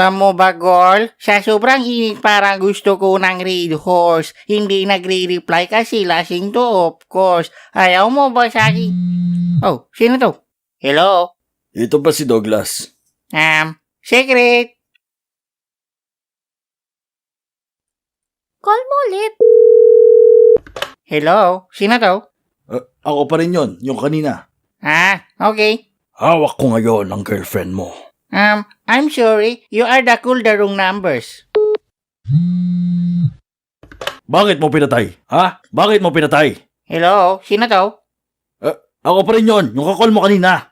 Tamo ba, girl? Sa sobrang init parang gusto ko ng red horse. Hindi nagre-reply kasi lasing to, of course. Ayaw mo ba sa akin? Oh, sino to? Hello? Ito ba si Douglas? Secret. Call mo ulit. Hello? Sino to? Ako pa rin yon, yung kanina. Okay. Hawak ko ngayon ang girlfriend mo. I'm sorry. You are the cool the wrong numbers. Bakit mo pinatay? Ha? Bakit mo pinatay? Hello? Sino to? Ako pa rin yon, yung kakol mo kanina.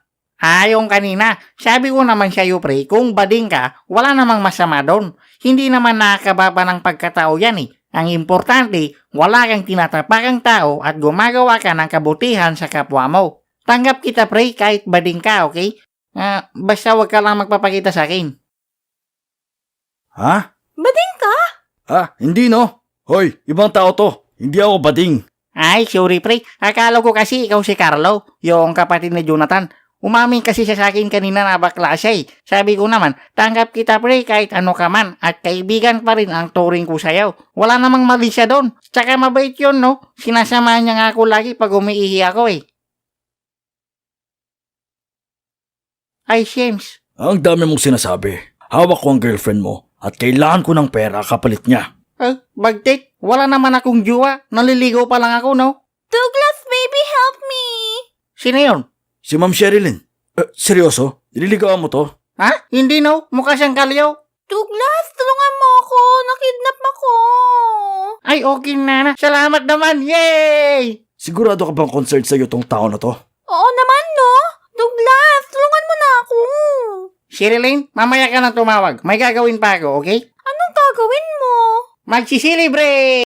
Yung kanina. Sabi ko naman sa'yo, pre, kung bading ka, wala namang masama doon. Hindi naman nakakababa ng pagkatao yan eh. Ang importante, wala kang tinatapakang tao at gumagawa ka ng kabutihan sa kapwa mo. Tanggap kita, pre, kahit bading ka, okay? Basta wag ka lang magpapakita sa akin. Ha? Bading ka? Hindi no. Hoy, ibang tao to. Hindi ako bading. Ay, sorry, pre. Akala ko kasi ikaw si Carlo, yung kapatid ni Jonathan. Umamin kasi siya sa akin kanina na bakla siya eh. Sabi ko naman, tanggap kita, pre, kahit ano ka man. At kaibigan pa rin ang turing ko sa'yo. Wala namang mali siya doon. Tsaka mabait yun, no? Sinasamahan niya nga ako lagi pag umiihi ako eh. Ay, James. Ang dami mong sinasabi. Hawak ko ang girlfriend mo at kailangan ko ng pera kapalit niya. Bagtit, wala naman akong jowa. Naliligaw pa lang ako, no? Douglas, baby, help me! Sino yun? Si Ma'am Sherilyn. Seryoso? Nililigawan mo to? Hindi, no? Mukha siyang kalyaw. Douglas, tulungan mo ako! Nakidnap ako! Ay, okay na. Salamat naman. Yay! Sigurado ka bang concerned sa'yo tong tao na to? Oo naman, no? Douglas, tulungan mo na ako! Sherilyn, mamaya ka na tumawag. May gagawin pa ako, okay? Anong gagawin mo? Magsisilibre!